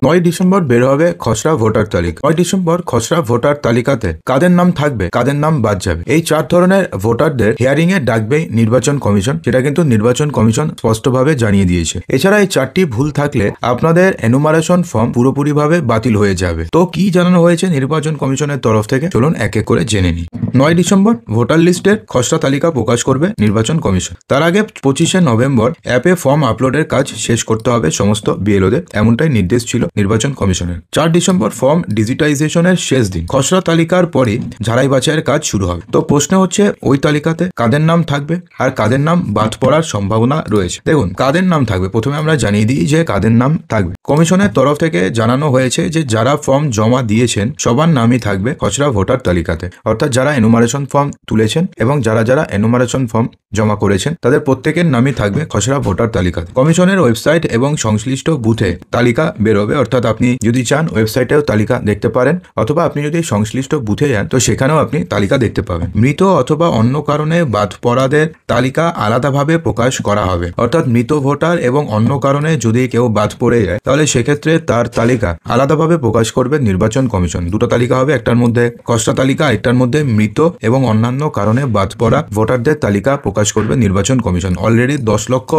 9 December বের হবে খসড়া ভোটার তালিকা। 9 ডিসেম্বর খসড়া ভোটার তালিকাতে কাদের নাম থাকবে, কাদের নাম বাদ যাবে, এই 4 ধরনের ভোটারদের হিয়ারিং এ ডাকবে নির্বাচন কমিশন। সেটা কিন্তু নির্বাচন কমিশন স্পষ্টভাবে জানিয়ে দিয়েছে। এছাড়া এই 4টি ভুল থাকলে আপনাদের এনুমারেশন ফর্ম পুরোপুরিভাবে বাতিল হয়ে যাবে। তো কি জানানো হয়েছে নির্বাচন কমিশনের তরফ থেকে, চলুন এক এক করে জেনে নিই। 9 ডিসেম্বর ভোটার লিস্টের খসড়া তালিকা প্রকাশ করবে নির্বাচন কমিশন। তার আগে 25শে নভেম্বর অ্যাপে ফর্ম আপলোডের কাজ শেষ করতে হবে সমস্ত বিএলওদের, এমনটাই নির্দেশ ছিল নির্বাচন কমিশনের। 4 ডিসেম্বর ফর্ম ডিজিটাইজেশনের শেষ দিন। খসড়া তালিকার পরে ঝাড়াই বাছাইয়ের কাজ শুরু হবে। তো প্রশ্ন হচ্ছে ওই তালিকাতে কাদের নাম থাকবে আর কাদের নাম বাদ পড়ার সম্ভাবনা রয়েছে। দেখুন কাদের নাম থাকবে, প্রথমে আমরা জানিয়ে দিই যে কাদের নাম থাকবে। কমিশনের তরফ থেকে জানানো হয়েছে যে যারা ফর্ম জমা দিয়েছেন সবার নামই থাকবে খসড়া ভোটার তালিকাতে, অর্থাৎ যারা এনুমারেশন ফর্ম তুলেছেন এবং যারা এনুমারেশন ফর্ম জমা করেছেন তাদের প্রত্যেকের নামই থাকবে খসড়া ভোটার তালিকাতে। কমিশনের ওয়েবসাইট এবং সংশ্লিষ্ট বুথে তালিকা বেরোবে, অর্থাৎ আপনি যদি চান ওয়েবসাইটেও তালিকা দেখতে পারেন, অথবা আপনি যদি সংশ্লিষ্ট বুথে যান তো সেখানেও আপনি তালিকা দেখতে পাবেন। মৃত অথবা অন্য কারণে বাদ পড়াদের তালিকা আলাদাভাবে প্রকাশ করা হবে, অর্থাৎ মৃত ভোটার এবং অন্য কারণে যদি কেউ বাদ পড়ে যায় তাহলে সেক্ষেত্রে তার তালিকা আলাদাভাবে প্রকাশ করবে নির্বাচন কমিশন। দুটো তালিকা হবে, একটার মধ্যে খসড়া তালিকা, একটার মধ্যে মৃত এবং অন্যান্য কারণে বাদ পড়া ভোটারদের তালিকা প্রকাশ করবে নির্বাচন কমিশন। অলরেডি 10 লক্ষ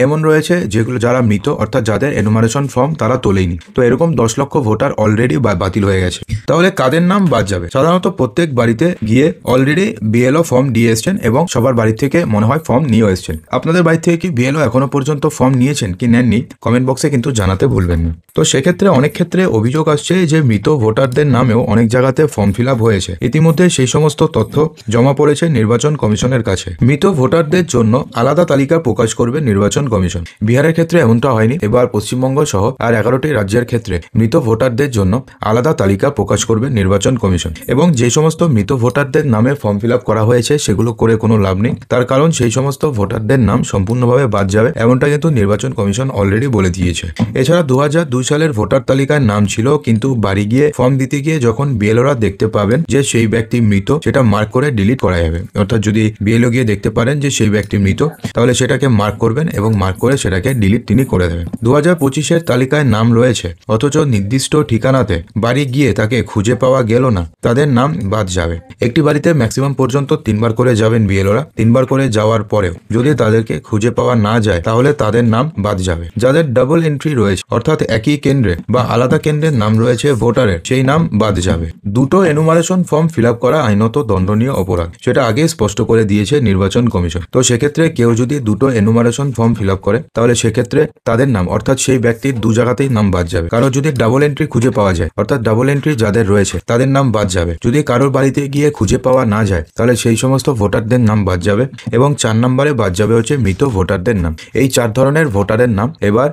এমন রয়েছে যেগুলো যারা মৃত, অর্থাৎ যাদের এনুমারেশন ফর্ম তারা তোলেনি। তো এরকম 10 লক্ষ ভোটার অলরেডি বাতিল হয়ে গেছে। তাহলে কাদের নাম বাদ যাবে? সাধারণত প্রত্যেক বাড়িতে গিয়ে অলরেডি বিএলও ফর্ম দিয়ে এসছেন এবং সবার বাড়ি থেকে মনে হয় ফর্ম নিয়েও এসছেন। আপনাদের বাড়ি থেকে কি বিএলও এখনো পর্যন্ত ফর্ম নিয়েছেন কি নেননি কমেন্ট বক্সে কিন্তু জানাতে ভুলবেন না। তো সেক্ষেত্রে অনেক ক্ষেত্রে অভিযোগ আসছে যে মৃত ভোটারদের নামেও অনেক জায়গাতে ফর্ম ফিল আপ হয়েছে। ইতিমধ্যে সেই সমস্ত তথ্য জমা পড়েছে নির্বাচন কমিশনের কাছে। মৃত ভোটারদের জন্য আলাদা তালিকা প্রকাশ করবে নির্বাচন কমিশন। বিহারের ক্ষেত্রে এমনটা হয়নি, এবার পশ্চিমবঙ্গ সহ আর 11টি রাজ্যের ক্ষেত্রে মৃত ভোটারদের জন্য আলাদা তালিকা প্রকাশ করবে নির্বাচন কমিশন। এবং যে সমস্ত মৃত ভোটারদের নামে ফর্ম ফিল আপ করা হয়েছে সেগুলো করে কোনো লাভ নেই, তার কারণ সেই সমস্ত ভোটারদের নাম সম্পূর্ণভাবে বাদ যাবে, এমনটা কিন্তু নির্বাচন কমিশন অলরেডি বলে দিয়েছে। এছাড়া 2002 সালের ভোটার তালিকায় নাম ছিল, কিন্তু বাড়ি গিয়ে ফর্ম দিতে গিয়ে যখন বিএলওরা দেখতে পাবেন যে সেই ব্যক্তি মৃত, সেটা মার্ক করে ডিলিট করা যাবে। অর্থাৎ যদি বিএলও গিয়ে দেখতে পারেন যে সেই ব্যক্তি মৃত, তাহলে সেটাকে মার্ক করবেন এবং মার্ক করে সেটাকে ডিলিট তিনি করে দেবেন। 2025-এর তালিকায় নাম রয়েছে অথচ নির্দিষ্ট ঠিকানাতে বাড়ি গিয়ে তাকে খুঁজে পাওয়া গেল না, তাদের নাম বাদ যাবে। একটি বাড়িতে ম্যাক্সিমাম পর্যন্ত 3বার করে যাবেন বিএলওরা। 3বার করে যাওয়ার পরেও যদি তাদেরকে খুঁজে পাওয়া না যায় তাহলে তাদের নাম বাদ যাবে। যাদের ডাবল এন্ট্রি রয়েছে, অর্থাৎ একই কেন্দ্রে বা আলাদা কেন্দ্রের নাম রয়েছে ভোটারের, সেই নাম বাদ যাবে। দুটো এনুমারেশন ফর্ম ফিল আপ করা আইনত দণ্ডনীয় অপরাধ, সেটা আগে স্পষ্ট করে দিয়েছে নির্বাচন কমিশন। তো সেক্ষেত্রে কেউ যদি দুটো এনুমারেশন ফর্ম ফিল আপ করে তাহলে সেক্ষেত্রে তাদের নাম, অর্থাৎ সেই ব্যক্তির দু জায়গাতেই নাম বাদ যাবে। কারো যদি ডাবল এন্ট্রি খুঁজে পাওয়া যায়, অর্থাৎ ডাবল এন্ট্রি যাদের রয়েছে তাদের নাম বাদ যাবে। যদি কারোর বাড়িতে গিয়ে খুঁজে পাওয়া না যায় তাহলে সেই সমস্ত ভোটারদের নাম বাদ যাবে। এবং 4 নম্বরে বাদ যাবে হচ্ছে মৃত ভোটারদের নাম। এই 4 ধরনের ভোটারের নাম এবার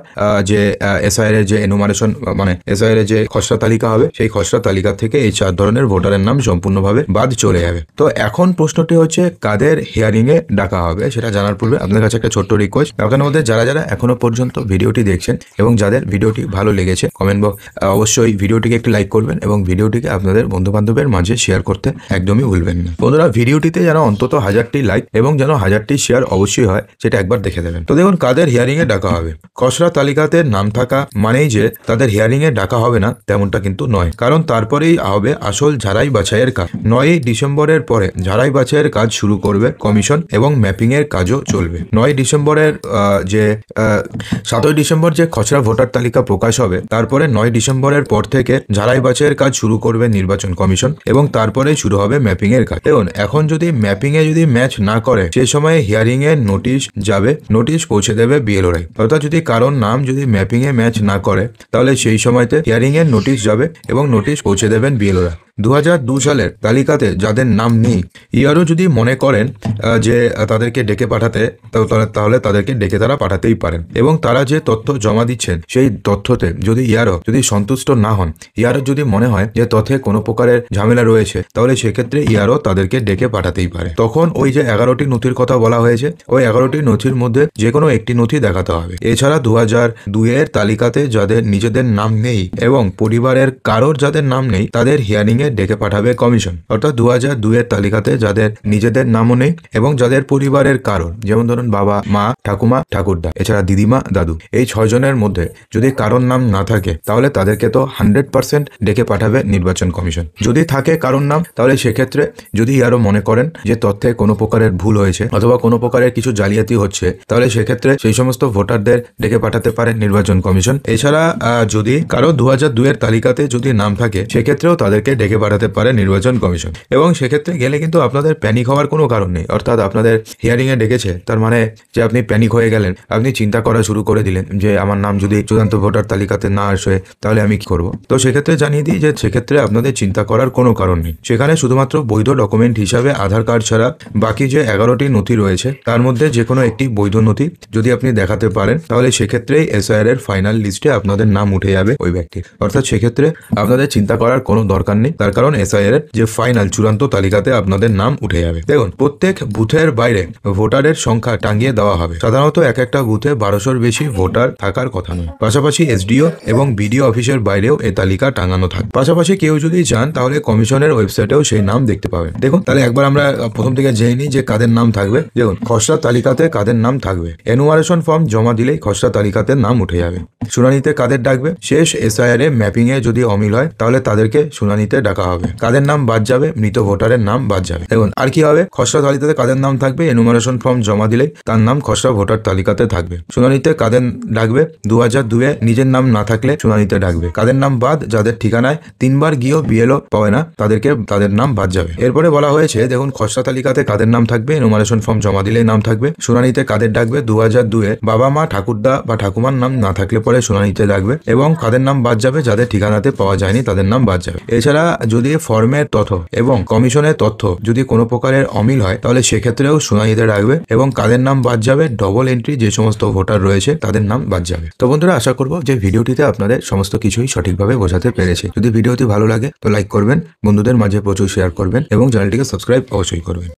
যে এসআইআর এর যে এনুমারেশন মানে এসআইআর এর যে খসড়া তালিকা হবে সেই খসড়া তালিকা থেকে এই 4 ধরনের ভোটারের নাম সম্পূর্ণভাবে বাদ চলে যাবে। তো এখন প্রশ্নটি হচ্ছে কাদের হিয়ারিং এ ডাকা হবে সেটা জানার পূর্বে আপনাদের কাছে একটা ছোট্ট রিকোয়েস্ট, আপনাদের মধ্যে যারা এখনো পর্যন্ত ভিডিওটি দেখছেন এবং যাদের ভিডিওটি ভালো লেগেছে কমেন্ট বক্স অবশ্যই ভিডিওটিকে একটু লাইক করবেন এবং ভিডিওটিকে আপনাদের বন্ধু বান্ধবের মাঝে শেয়ার করতে একদমই ভুলবেন না। বন্ধুরা ভিডিওটিতে যেন অন্তত 1000টি লাইক এবং যেন 1000টি শেয়ার অবশ্যই হয় সেটা একবার দেখে দেবেন। তো দেখুন কাদের হিয়ারিং এ ডাকা হবে। খসড়া তালিকাতে নাম থাকা মানেই যে তাদের হিয়ারিং এ ডাকা হবে না তেমনটা কিন্তু নয়, কারণ তারপরেই হবে আসল ঝাড়াই বাছাইয়ের কাজ। 9 ডিসেম্বরের পরে ঝাড়াই বাছাইয়ের কাজ শুরু করবে কমিশন এবং ম্যাপিং এর কাজও চলবে। 9 ডিসেম্বরের যে 7 ডিসেম্বর যে খসড়া ভোটার তালিকা প্রকাশ হবে, তারপরে 9 ডিসেম্বরের পর থেকে ঝাড়াই বাছাইয়ের কাজ শুরু করবে নির্বাচন কমিশন এবং তারপরে শুরু হবে ম্যাপিং এর কাজ। দেখুন এখন যদি ম্যাপিং এ যদি ম্যাচ না করে সে সময় হিয়ারিং এর নোটিশ যাবে, নোটিশ পৌঁছে দেবে বিএলওরাই। অর্থাৎ যদি কারোর নাম যদি ম্যাপিং এ ম্যাচ না করে তাহলে সেই সময়তে হিয়ারিং এর নোটিশ যাবে এবং নোটিশ পৌঁছে দেবেন বিএলওরা। 2002 সালের তালিকাতে যাদের নাম নেই, ইয়ারও যদি মনে করেন যে তাদেরকে ডেকে পাঠাতে, তাহলে তাদেরকে ডেকে তারা পাঠাতেই পারেন। এবং তারা যে তথ্য জমা দিচ্ছেন সেই তথ্যতে যদি ইয়ারও যদি সন্তুষ্ট না হন, ইয়ারও যদি মনে হয় যে তথ্যে কোনো প্রকারের ঝামেলা রয়েছে, তাহলে সেক্ষেত্রে ইয়ারও তাদেরকে ডেকে পাঠাতেই পারে। তখন ওই যে 11টি নথির কথা বলা হয়েছে, ওই 11টি নথির মধ্যে যে কোনো একটি নথি দেখাতে হবে। এছাড়া 2002 এর তালিকাতে যাদের নিজেদের নাম নেই এবং পরিবারের কারোর যাদের নাম নেই তাদের হিয়ারিং ডেকে পাঠাবে কমিশন। অর্থাৎ 2002 এর তালিকাতে যাদের নিজেদের নামও নেই এবং যাদের পরিবারের কারোর, যেমন ধরুন বাবা মা ঠাকুমা ঠাকুরদা এছাড়া দিদিমা দাদু, এই 6 জনের মধ্যে যদি কারোর নাম না থাকে তাহলে তাদেরকে তো 100% ডেকে পাঠাবে নির্বাচন কমিশন। যদি থাকে কারোর নাম তাহলে সেক্ষেত্রে যদি আরো মনে করেন যে তথ্যে কোনো প্রকারের ভুল হয়েছে অথবা কোনো প্রকারের কিছু জালিয়াতি হচ্ছে তাহলে সেক্ষেত্রে সেই সমস্ত ভোটারদের ডেকে পাঠাতে পারে নির্বাচন কমিশন। এছাড়া যদি কারো 2002 এর তালিকাতে যদি নাম থাকে সেক্ষেত্রেও তাদেরকে ডেকে পাঠাতে পারে নির্বাচন কমিশন। এবং সেক্ষেত্রে গেলে কিন্তু আপনাদের প্যানিক হওয়ার কোনো কারণ নেই। অর্থাৎ আপনাদের হিয়ারিং এ ডেকেছে তার মানে যে আপনি প্যানিক হয়ে গেলেন, আপনি চিন্তা করা শুরু করে দিলেন যে আমার নাম যদি চূড়ান্ত ভোটার তালিকাতে না আসে তাহলে আমি কি করব। তো সেক্ষেত্রে জানিয়ে দিই যে সেক্ষেত্রে আপনাদের চিন্তা করার কোনো কারণ নেই। সেখানে শুধুমাত্র বৈধ ডকুমেন্ট হিসাবে আধার কার্ড ছাড়া বাকি যে 11টি নথি রয়েছে তার মধ্যে যে কোনো একটি বৈধ নথি যদি আপনি দেখাতে পারেন তাহলে সেক্ষেত্রেই এসআইআর এর ফাইনাল লিস্টে আপনাদের নাম উঠে যাবে ওই ব্যক্তির। অর্থাৎ সেক্ষেত্রে আপনাদের চিন্তা করার কোনো দরকার নেই, তার কারণ এসআইআর এর যে ফাইনাল চূড়ান্ত তালিকাতে আপনাদের নাম উঠে যাবে। দেখুন, প্রত্যেক বুথের বাইরে ভোটারের সংখ্যা টাঙিয়ে দেওয়া হবে। সাধারণত এক একটা বুথে 1200-র বেশি ভোটার থাকার কথা নয়। পাশাপাশি এসডিও এবং বিডিও অফিসের বাইরেও এই তালিকা টাঙানো থাকে। পাশাপাশি কেউ যদি চান তাহলে কমিশনের ওয়েবসাইটেও সেই নাম দেখতে পাবেন। দেখুন, তাহলে একবার আমরা প্রথম থেকে জেনে নিই যে কাদের নাম থাকবে। দেখুন, খসড়া তালিকাতে কাদের নাম থাকবে। এনুমারেশন ফর্ম জমা দিলেই খসড়া তালিকাতে নাম উঠে যাবে। শুনানিতে কাদের ডাকবে, শেষ এসআইআর এ ম্যাপিং এ যদি অমিল হয় তাহলে তাদেরকে শুনানিতে ডাকা হবে। কাদের নাম বাদ যাবে, মৃত ভোটারের নাম বাদ যাবে। দেখুন, আর কি হবে, খসড়া তালিকাতে কাদের নাম থাকবে, এনুমারেশন ফর্ম জমা দিলেই তার নাম খসড়া ভোটার তালিকাতে থাকবে। শুনানিতে কাদের ডাকবে, 2002 এ নিজের নাম না থাকলে শুনানিতে ডাকবে। কাদের নাম বাদ, যাদের ঠিকানায় 3 বার গিয়েও বিএলও পাবে না তাদের নাম বাদ যাবে। এরপরে বলা হয়েছে, দেখুন, খসড়া তালিকাতে কাদের নাম থাকবে, এনুমারেশন ফর্ম জমা দিলেই নাম থাকবে। শুনানিতে কাদের ডাকবে, 2002 এ বাবা মা ঠাকুরদা বা ঠাকুমার নাম না থাকলে পরে শুনানিতে ডাকবে। এবং কাদের নাম বাদ যাবে, যাদের ঠিকানাতে পাওয়া যায়নি তাদের নাম বাদ যাবে। এছাড়া যদি ফর্মের তথ্য এবং কমিশনের তথ্য যদি কোনো প্রকারের অমিল হয় তাহলে সেক্ষেত্রেও শুনানিতে ডাকবে। এবং কাদের নাম বাদ যাবে, ডবল এন্ট্রি যে সমস্ত ভোটার রয়েছে তাদের নাম বাদ যাবে। তো বন্ধুরা, আশা করবো যে ভিডিওটিতে আপনাদের সমস্ত কিছুই সঠিকভাবে বোঝাতে পেরেছি। যদি ভিডিওটি ভালো লাগে তো লাইক করবেন, বন্ধুদের মাঝে প্রচুর শেয়ার করবেন এবং চ্যানেলটিকে সাবস্ক্রাইব অবশ্যই করবেন।